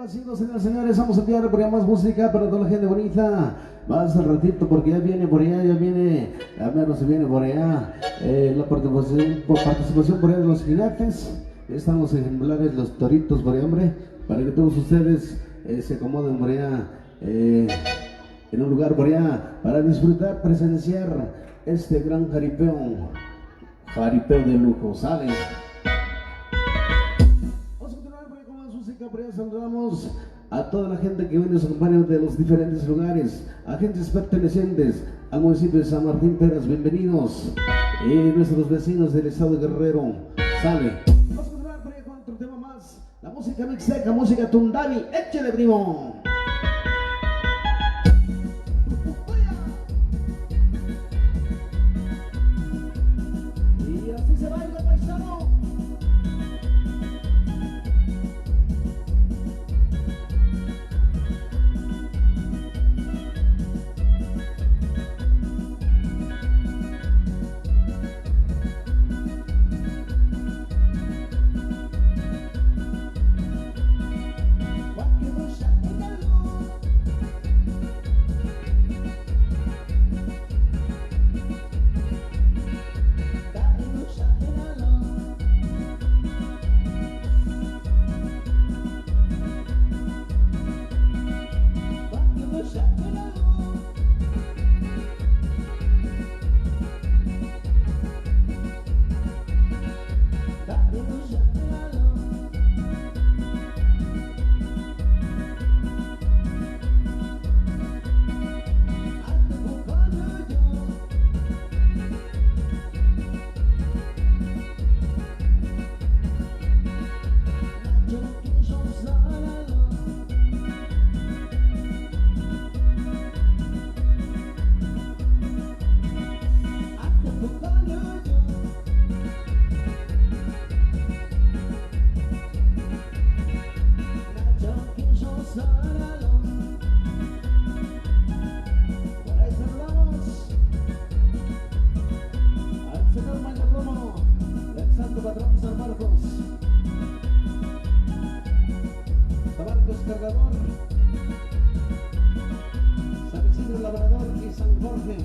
Complacidos, señores, vamos a enviar por allá más música para toda la gente bonita. Más al ratito porque ya viene por allá, ya menos se viene por allá la participación por allá de los jirates. Están los ejemplares, los toritos por allá, hombre, para que todos ustedes se acomoden por allá en un lugar por allá para disfrutar, presenciar este gran jaripeo de lujo. Sale. Por allá saludamos a toda la gente que hoy nos acompaña de los diferentes lugares, agentes pertenecientes al municipio de San Martín Peras, bienvenidos, y nuestros vecinos del estado de Guerrero. Sale. Vamos a continuar por allá con otro tema más, la música mixteca, música tundari, échale primo. Y así se baila, paisano. Cargador, San Isidro Labrador y San Jorge.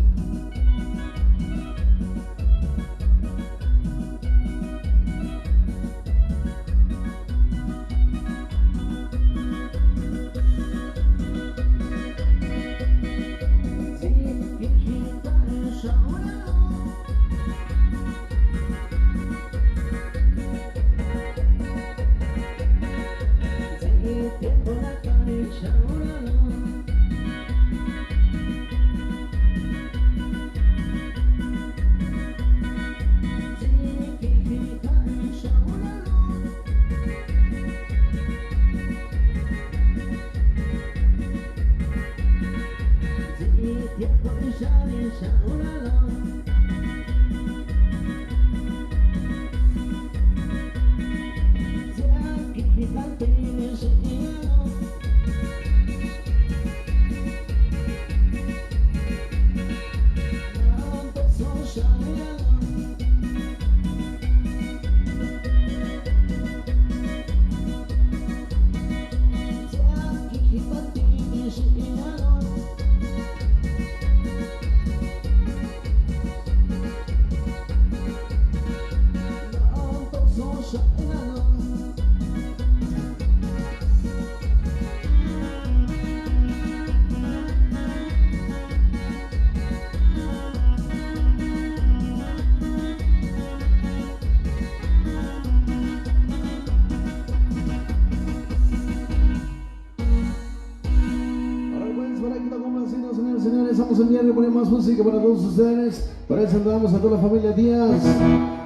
Vamos a enviarle por más música para todos ustedes. Por eso saludamos a toda la familia Díaz,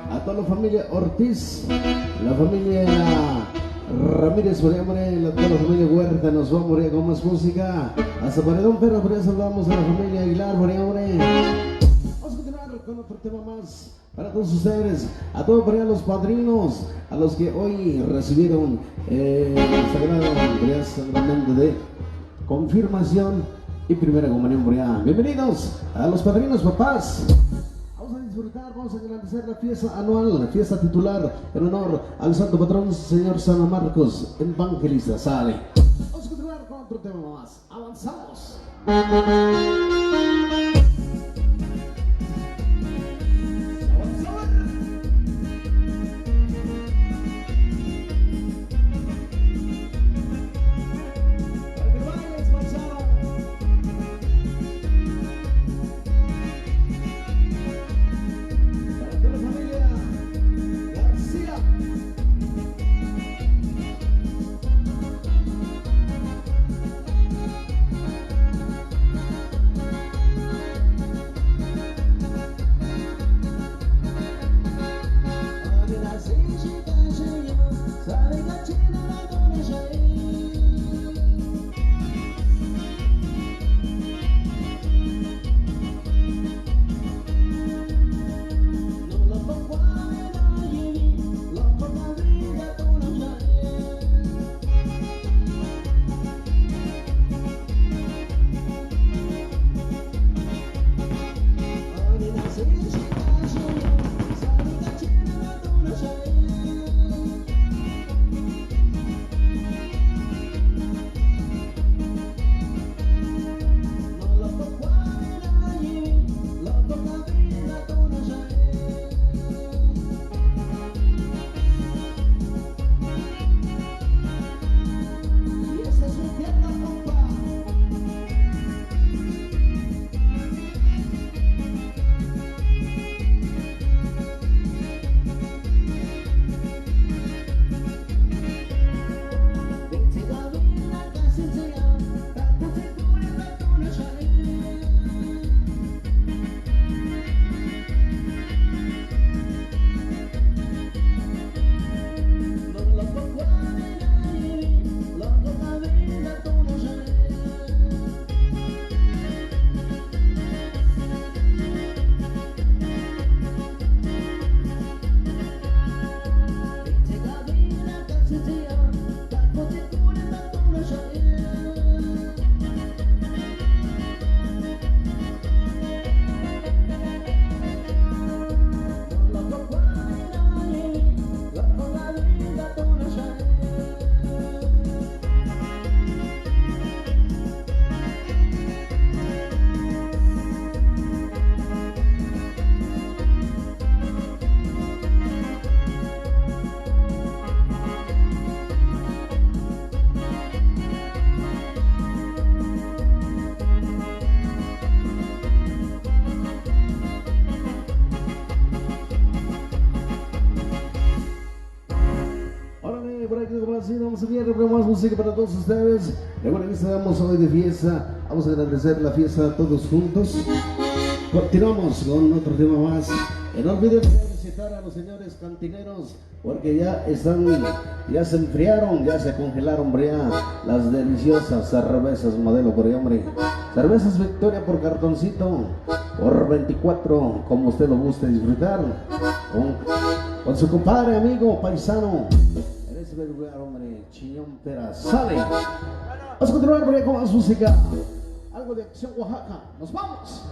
a toda la familia Ortiz, la familia Ramírez, por ahí, toda la familia Huerta. Nos vamos por ahí con más música. Hasta Paredón Perro, por ahí saludamos a la familia Aguilar, por ahí, hombre. Vamos a continuar con otro tema más para todos ustedes, a todos por allá los padrinos, a los que hoy recibieron el sagrado sacramento de confirmación y primera comunión por allá. Bienvenidos a los padrinos, papás. Vamos a disfrutar, vamos a agradecer la fiesta anual, la fiesta titular en honor al santo patrón, señor San Marcos Evangelista. Sale. otro tema más. Avanzamos. Así vamos a ver más música para todos ustedes. Recuerden que estamos hoy de fiesta. Vamos a agradecer la fiesta todos juntos. Continuamos con otro tema más. Y no olviden felicitar a los señores cantineros porque ya se enfriaron, ya se congelaron, hombre, ya las deliciosas cervezas modelo por ahí, hombre. Cervezas Victoria por cartoncito, por 24, como usted lo guste disfrutar. Con su compadre, amigo, paisano. Lugar, hombre, Chiñón Pera sale. Vamos a continuar con más música. Algo de acción Oaxaca. Nos vamos.